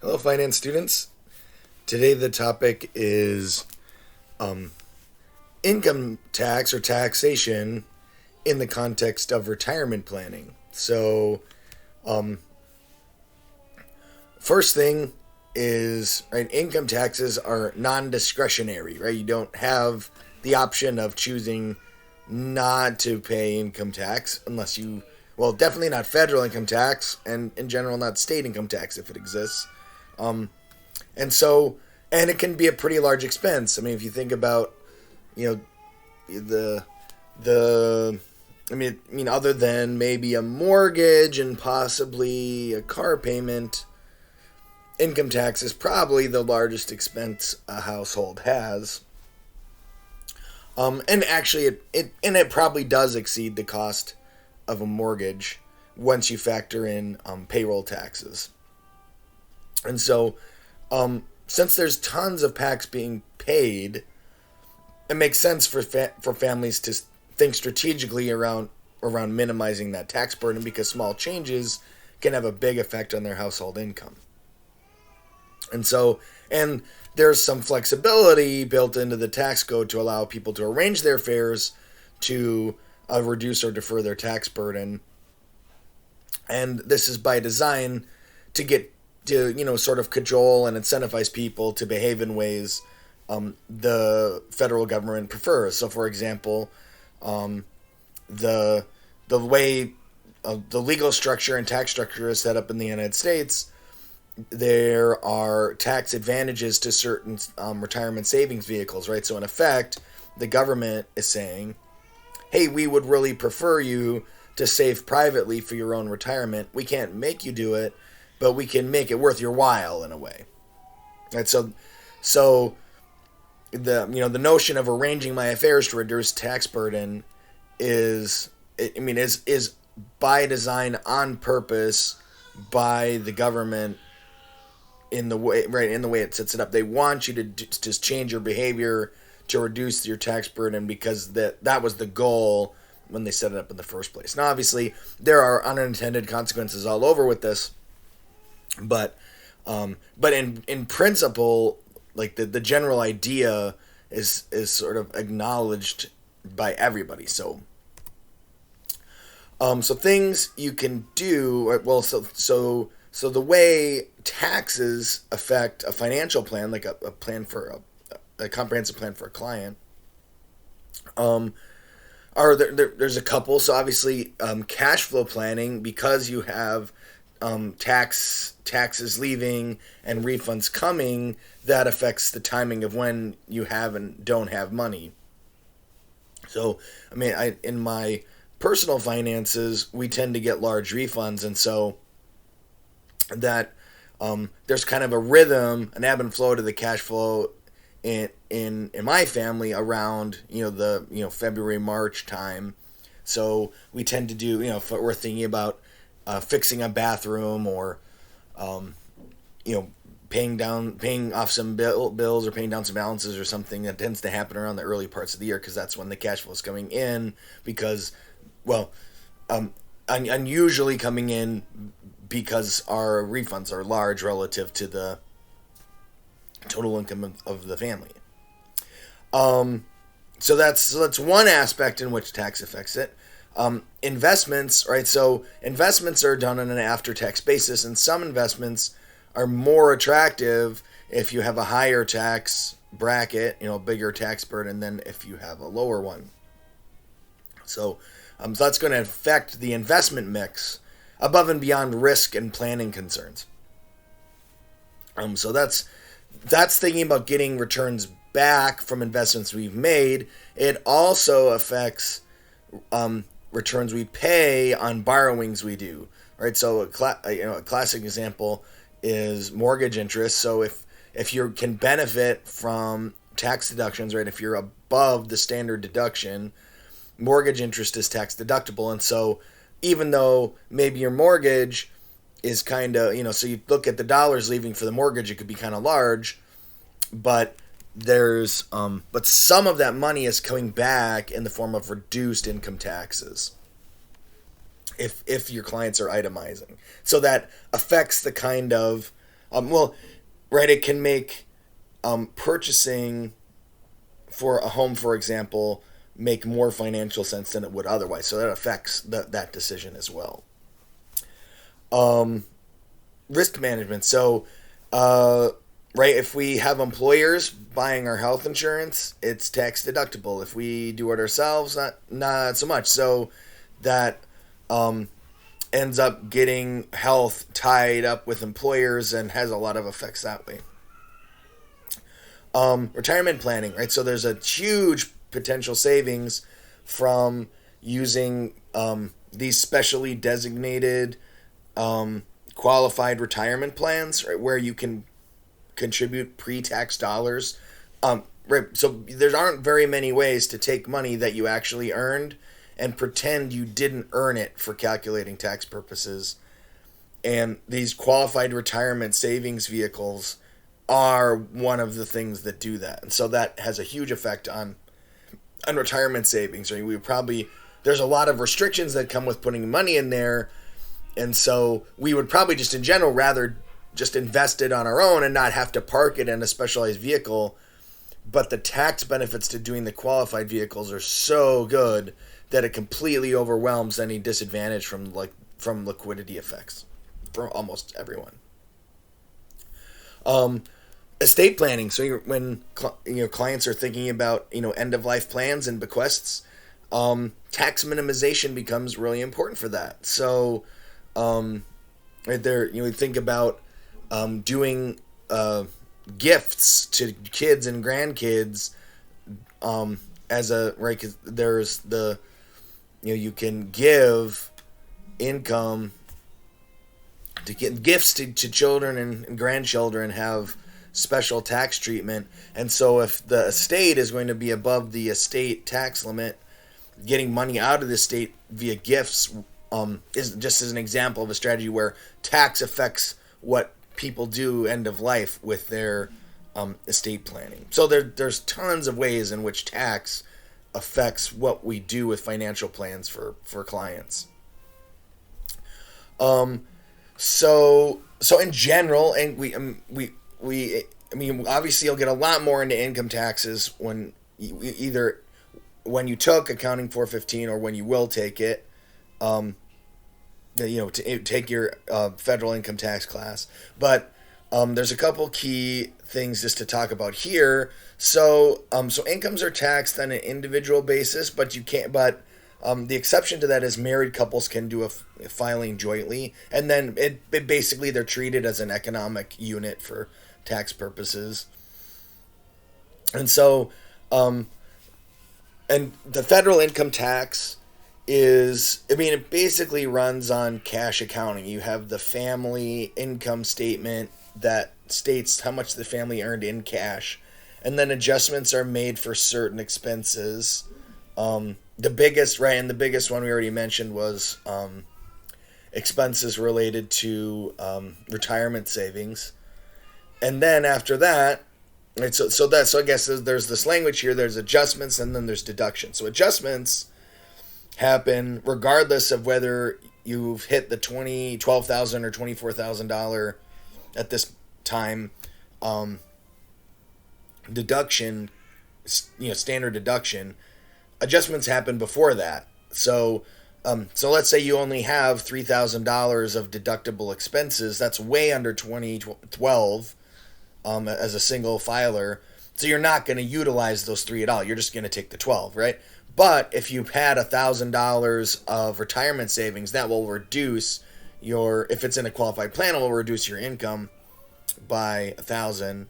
Hello, finance students. Today, the topic is um, income tax or taxation in the context of retirement planning. So, um, first thing is, right, income taxes are non discretionary, right? You don't have the option of choosing not to pay income tax unless you, well, definitely not federal income tax, and in general, not state income tax if it exists. Um, And so, and it can be a pretty large expense. I mean, if you think about, you know, the the I mean, other than maybe a mortgage and possibly a car payment, income tax is probably the largest expense a household has. And actually, it probably does exceed the cost of a mortgage once you factor in payroll taxes. And so, since there's tons of tax being paid, it makes sense for families to think strategically around minimizing that tax burden because small changes can have a big effect on their household income. And so, and there's some flexibility built into the tax code to allow people to arrange their fares to reduce or defer their tax burden. And this is by design to get to, sort of cajole and incentivize people to behave in ways the federal government prefers. So, for example, the the way the legal structure and tax structure is set up in the United States, there are tax advantages to certain retirement savings vehicles, right? So, in effect, the government is saying, hey, we would really prefer you to save privately for your own retirement. We can't make you do it, but we can make it worth your while in a way. Right? So the notion of arranging my affairs to reduce tax burden is by design, on purpose, by the government, in the way it sets it up. They want you to just change your behavior to reduce your tax burden because that was the goal when they set it up in the first place. Now, obviously, there are unintended consequences all over with this, but in principle, like the general idea is sort of acknowledged by everybody. So things you can do, well, so the way taxes affect a financial plan, like a plan for a comprehensive plan for a client, there's a couple. So obviously, cash flow planning, because you have taxes leaving and refunds coming, that affects the timing of when you have and don't have money. So, I mean, in my personal finances, we tend to get large refunds, and so that there's kind of a rhythm, an ebb and flow to the cash flow in my family around the February, March time. So we tend to do, if we're thinking about fixing a bathroom, or paying off some bills, or paying down some balances or something, that tends to happen around the early parts of the year because that's when the cash flow is coming in. Because, well, unusually coming in because our refunds are large relative to the total income of the family. So that's one aspect in which tax affects it. Investments, right? So investments are done on an after-tax basis, and some investments are more attractive if you have a higher tax bracket, bigger tax burden, than if you have a lower one. So that's going to affect the investment mix above and beyond risk and planning concerns. So that's thinking about getting returns back from investments we've made. It also affects returns we pay on borrowings we do. Right. So a classic example is mortgage interest. So if you can benefit from tax deductions, right? If you're above the standard deduction, mortgage interest is tax deductible, and so even though maybe your mortgage is kind of, so you look at the dollars leaving for the mortgage, it could be kind of large, but but some of that money is coming back in the form of reduced income taxes if your clients are itemizing. So that affects the kind of Well, right, it can make purchasing for a home, for example, make more financial sense than it would otherwise. So that affects that decision as well. Um, Risk management. So, right, if we have employers buying our health insurance, it's tax deductible. If we do it ourselves, not so much. So that um, ends up getting health tied up with employers and has a lot of effects that way. Retirement planning, right? So there's a huge potential savings from using these specially designated qualified retirement plans, right, where you can contribute pre-tax dollars. Right, so there aren't very many ways to take money that you actually earned and pretend you didn't earn it for calculating tax purposes. And these qualified retirement savings vehicles are one of the things that do that. And so that has a huge effect on retirement savings. Right? We probably there's a lot of restrictions that come with putting money in there, and so we would probably just in general rather just invest it on our own and not have to park it in a specialized vehicle. But the tax benefits to doing the qualified vehicles are so good that it completely overwhelms any disadvantage from liquidity effects for almost everyone. Um, Estate planning. So when clients are thinking about end of life plans and bequests, tax minimization becomes really important for that. So right there, we think about doing gifts to kids and grandkids as a right. 'Cause there's the you can give income to get gifts to children and grandchildren have special tax treatment. And so if the estate is going to be above the estate tax limit, getting money out of the estate via gifts is just as an example of a strategy where tax affects what people do end of life with their estate planning. So there's tons of ways in which tax affects what we do with financial plans for clients. So in general, and I mean, obviously you'll get a lot more into income taxes when either when you took accounting 415 or when you will take it. To take your federal income tax class. But there's a couple key things just to talk about here. So incomes are taxed on an individual basis, but you can't. But the exception to that is married couples can do a filing jointly, and then it basically they're treated as an economic unit for tax purposes. And so, and the federal income tax it basically runs on cash accounting. You have the family income statement that states how much the family earned in cash, and then adjustments are made for certain expenses. The biggest one we already mentioned was expenses related to retirement savings. And then after that, so I guess there's this language here. There's adjustments and then there's deductions. So adjustments happen regardless of whether you've hit the $12,000 or $24,000 at this time deduction, standard deduction. Adjustments happen before that. So let's say you only have $3,000 of deductible expenses. That's way under 2012 as a single filer. So you're not going to utilize those three at all. You're just going to take the 12, right? But if you've had $1,000 of retirement savings, that will reduce if it's in a qualified plan, it will reduce your income by $1,000,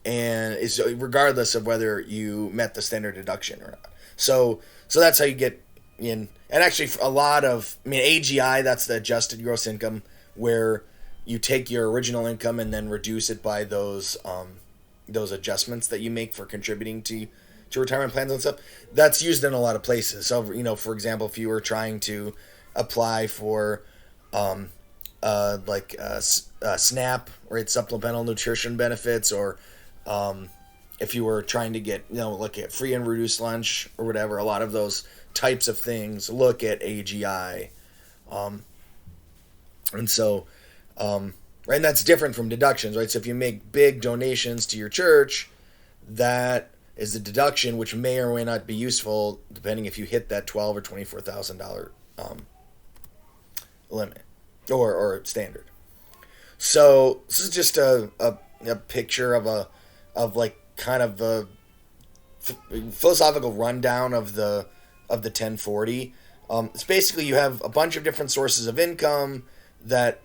and it's regardless of whether you met the standard deduction or not. So that's how you get in. And actually, for a lot of, AGI, that's the adjusted gross income, where you take your original income and then reduce it by those adjustments that you make for contributing to retirement plans and stuff. That's used in a lot of places. So, for example, if you were trying to apply for SNAP, right, supplemental nutrition benefits, or if you were trying to get, look at free and reduced lunch or whatever, a lot of those types of things look at AGI. And so right? And that's different from deductions, right? So if you make big donations to your church, that is a deduction which may or may not be useful depending if you hit that $12,000 or $24,000 limit or standard. So this is just a picture of like kind of a philosophical rundown of the 1040. It's basically you have a bunch of different sources of income that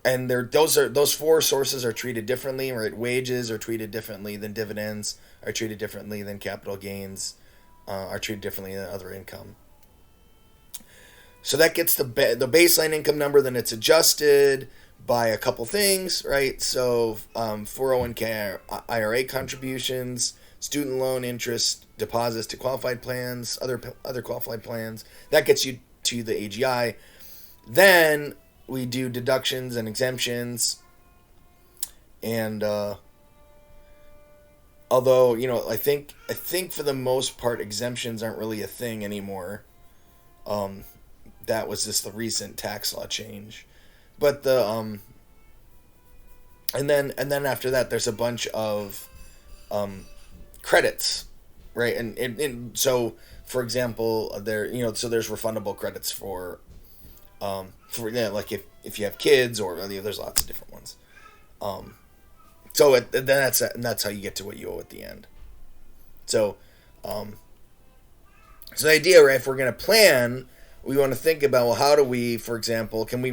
and those four sources are treated differently, right? Wages are treated differently than dividends, are treated differently than capital gains, are treated differently than other income. So that gets the baseline income number, then it's adjusted by a couple things, right? So 401k IRA contributions, student loan interest, deposits to qualified plans, other qualified plans. That gets you to the AGI. Then we do deductions and exemptions. And although, I think for the most part exemptions aren't really a thing anymore. That was just the recent tax law change. But the and then after that there's a bunch of credits, right? And so for example, so there's refundable credits for like if you have kids, or there's lots of different ones. So that's how you get to what you owe at the end. So so the idea, right? If we're gonna plan, we want to think about, well, how do we, for example, can we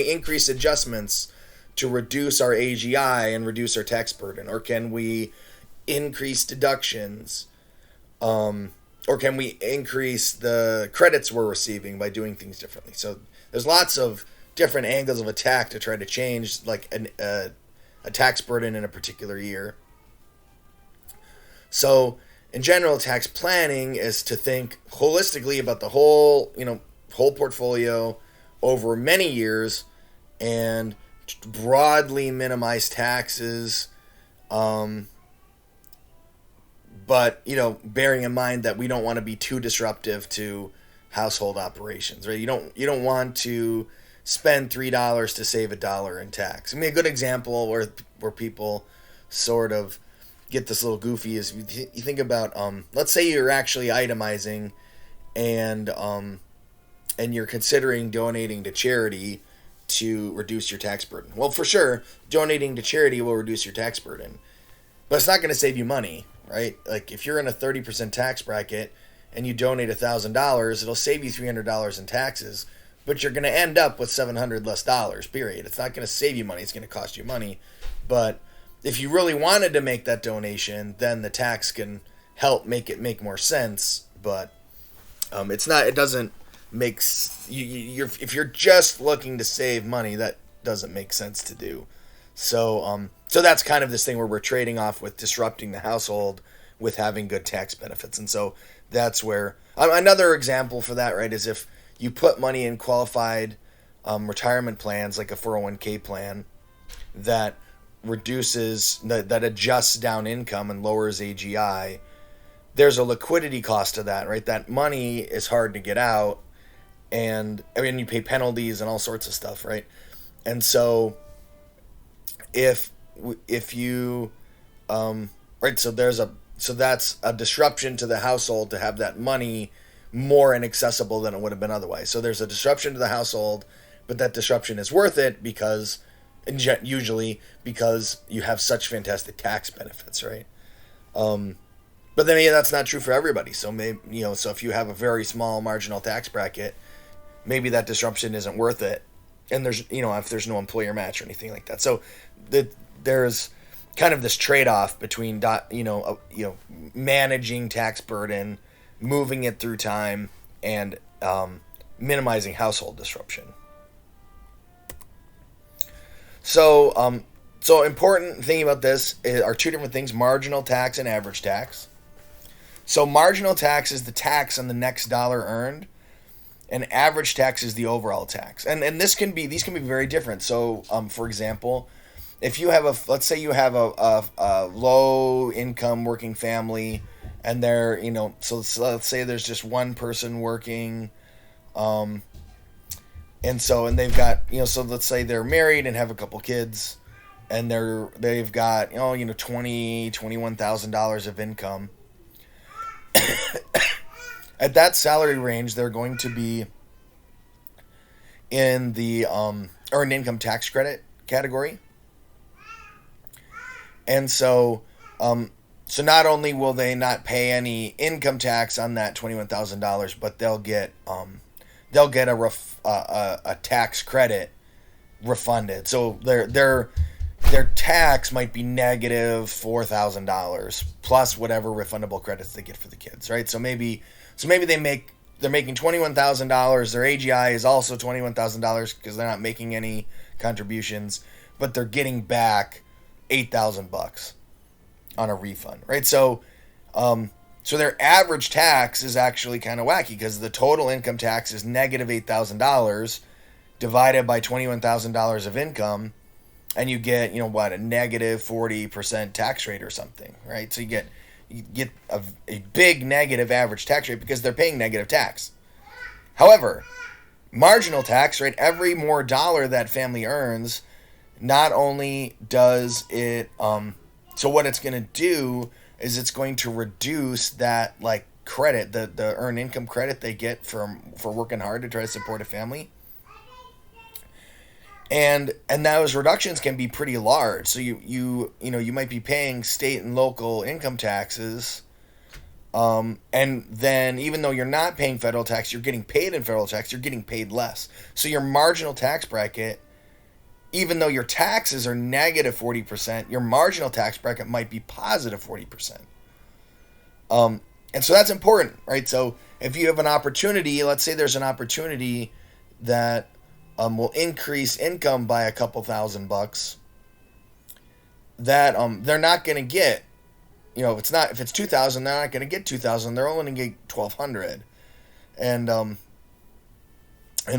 increase adjustments to reduce our AGI and reduce our tax burden, or can we increase deductions, or can we increase the credits we're receiving by doing things differently? So there's lots of different angles of attack to try to change like a tax burden in a particular year. So in general, tax planning is to think holistically about the whole portfolio over many years and broadly minimize taxes, but bearing in mind that we don't want to be too disruptive to household operations, right? You don't want to spend $3 to save $1 in tax. I mean, a good example where people sort of get this little goofy is you think about let's say you're actually itemizing and you're considering donating to charity to reduce your tax burden. Well, for sure, donating to charity will reduce your tax burden, but it's not going to save you money, right? Like if you're in a 30% tax bracket and you donate $1,000, it'll save you $300 in taxes, but you're going to end up with $700 less dollars, period. It's not going to save you money. It's going to cost you money. But if you really wanted to make that donation, then the tax can help make it make more sense. But it doesn't make if you're just looking to save money, that doesn't make sense to do. So that's kind of this thing where we're trading off with disrupting the household with having good tax benefits. And so that's where another example for that, right, is if you put money in qualified retirement plans like a 401k plan that reduces that adjusts down income and lowers AGI, there's a liquidity cost to that, right? That money is hard to get out, and I mean you pay penalties and all sorts of stuff, right? And so if you right, so that's a disruption to the household to have that money more inaccessible than it would have been otherwise. So there's a disruption to the household, but that disruption is worth it usually because you have such fantastic tax benefits, right? But then that's not true for everybody. So maybe so if you have a very small marginal tax bracket, maybe that disruption isn't worth it, and there's if there's no employer match or anything like that. So there's kind of this trade-off between managing tax burden, moving it through time, and minimizing household disruption. So important thing about this are two different things: marginal tax and average tax. So marginal tax is the tax on the next dollar earned, and average tax is the overall tax. And these can be very different. So for example, if you have let's say you have a low income working family, and they're so let's say there's just one person working, and they've got, so let's say they're married and have a couple kids, and they've got, 21,000 of income. At that salary range, they're going to be in the earned income tax credit category. And so not only will they not pay any income tax on that $21,000, but they'll get a tax credit refunded. So their tax might be negative $4,000 plus whatever refundable credits they get for the kids, right? So maybe they're making $21,000. Their AGI is also $21,000 because they're not making any contributions, but they're getting back $8,000 on a refund, right? So their average tax is actually kind of wacky because the total income tax is negative $8,000 divided by $21,000 of income, and you get, a negative 40% tax rate or something, right? So you get a big negative average tax rate because they're paying negative tax. However, marginal tax rate, every more dollar that family earns, not only does it so what it's going to do is it's going to reduce that credit, the earned income credit they get for working hard to try to support a family. And those reductions can be pretty large. So you might be paying state and local income taxes, and then even though you're not paying federal tax, you're getting paid in federal tax, you're getting paid less. So your marginal tax bracket, even though your taxes are negative 40%, your marginal tax bracket might be positive 40%. And so that's important, right? So if you have an opportunity, let's say there's an opportunity that will increase income by a couple $1,000, that they're not going to get, if it's 2,000, they're not going to get 2,000. They're only going to get 1,200, and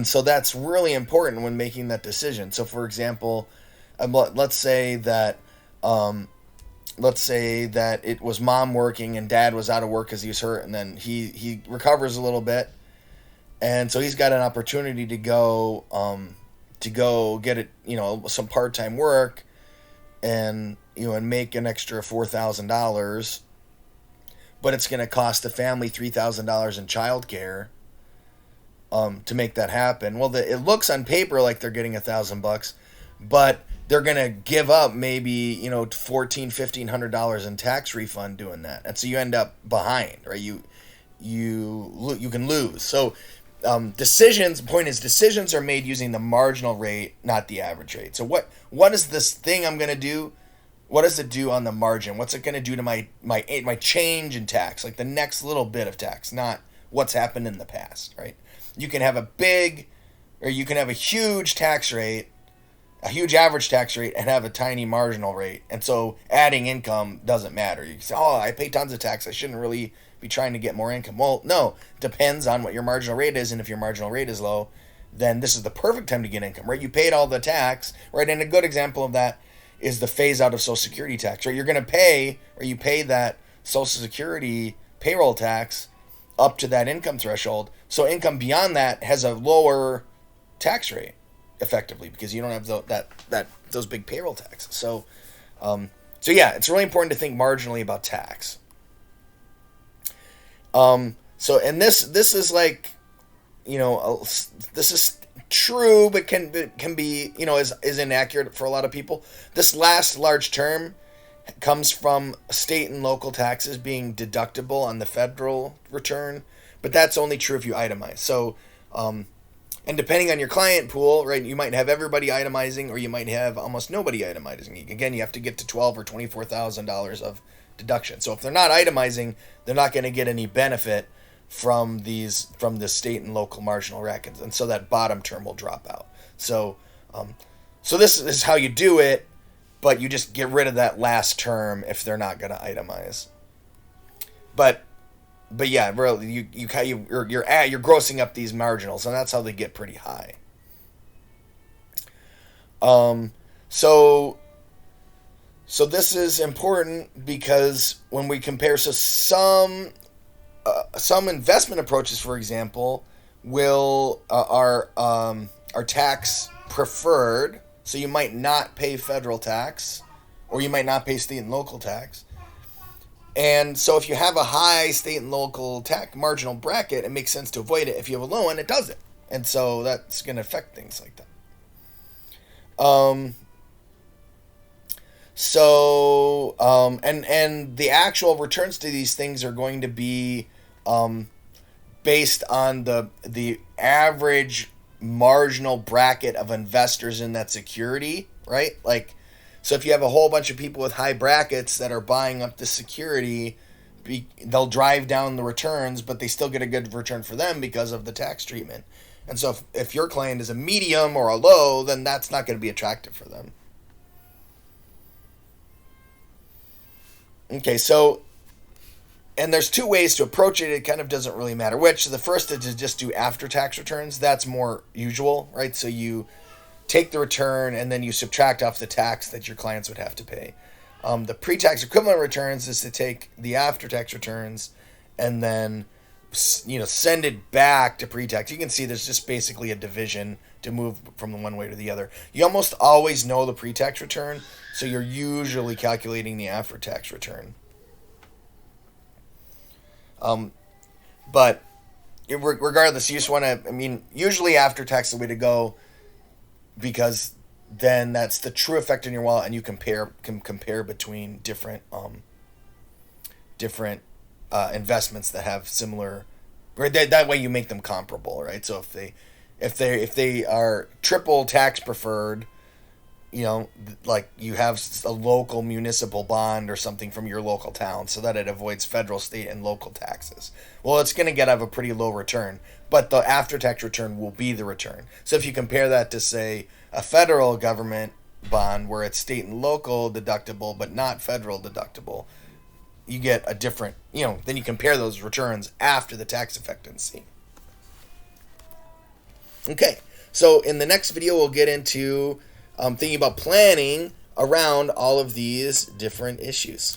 so that's really important when making that decision. So, for example, let's say that it was mom working and dad was out of work because he was hurt, and then he recovers a little bit, and so he's got an opportunity to go get it, some part-time work, and make an extra $4,000, but it's going to cost the family $3,000 in childcare. To make that happen. Well, it looks on paper like they're getting $1,000, but they're gonna give up maybe $1,400-$1,500 in tax refund doing that, and so you end up behind, right? You can lose. So decisions are made using the marginal rate, not the average rate. So what is this thing I'm gonna do? What does it do on the margin? What's it gonna do to my change in tax, like the next little bit of tax, not what's happened in the past, right? You can have a huge tax rate, a huge average tax rate, and have a tiny marginal rate. And so adding income doesn't matter. You can say, I pay tons of tax, I shouldn't really be trying to get more income. Well, no, depends on what your marginal rate is, and if your marginal rate is low, then this is the perfect time to get income, right? You paid all the tax, right? And a good example of that is the phase out of Social Security tax, right? You're going to pay, or you pay that Social Security payroll tax up to that income threshold. So income beyond that has a lower tax rate, effectively, because you don't have those big payroll taxes. So yeah, it's really important to think marginally about tax. And this is like, this is true, but can be, is inaccurate for a lot of people. This last large term comes from state and local taxes being deductible on the federal return, but that's only true if you itemize. So, and depending on your client pool, right, you might have everybody itemizing, or you might have almost nobody itemizing. Again, you have to get to $12,000 or $24,000 of deduction. So if they're not itemizing, they're not going to get any benefit from the state and local marginal brackets, and so that bottom term will drop out. So this is how you do it. But you just get rid of that last term if they're not going to itemize. But yeah, really, you're grossing up these marginals, and that's how they get pretty high. So this is important because when we compare, some investment approaches, for example, are are tax preferred, so you might not pay federal tax, or you might not pay state and local tax. And so if you have a high state and local tax marginal bracket, it makes sense to avoid it. If you have a low one, it doesn't. And so that's going to affect things like that. And the actual returns to these things are going to be based on the average marginal bracket of investors in that security, right? Like, so if you have a whole bunch of people with high brackets that are buying up the security, they'll drive down the returns, but they still get a good return for them because of the tax treatment. And so if your client is a medium or a low, then that's not going to be attractive for them. Okay, so, and there's two ways to approach it. It kind of doesn't really matter which. The first is to just do after-tax returns. That's more usual, right? So you take the return and then you subtract off the tax that your clients would have to pay. The pre-tax equivalent returns is to take the after-tax returns and then send it back to pre-tax. You can see there's just basically a division to move from the one way to the other. You almost always know the pre-tax return, so you're usually calculating the after-tax return. But regardless, you just want to, usually after-tax is the way to go, because then that's the true effect in your wallet, and you can compare between different investments that have similar, or that way you make them comparable, right? So if they are triple tax preferred, like you have a local municipal bond or something from your local town, so that it avoids federal, state, and local taxes. Well, it's going to have a pretty low return, but the after-tax return will be the return. So if you compare that to, say, a federal government bond where it's state and local deductible but not federal deductible, you get a different, then you compare those returns after the tax effectiveness. Okay, so in the next video, we'll get into thinking about planning around all of these different issues.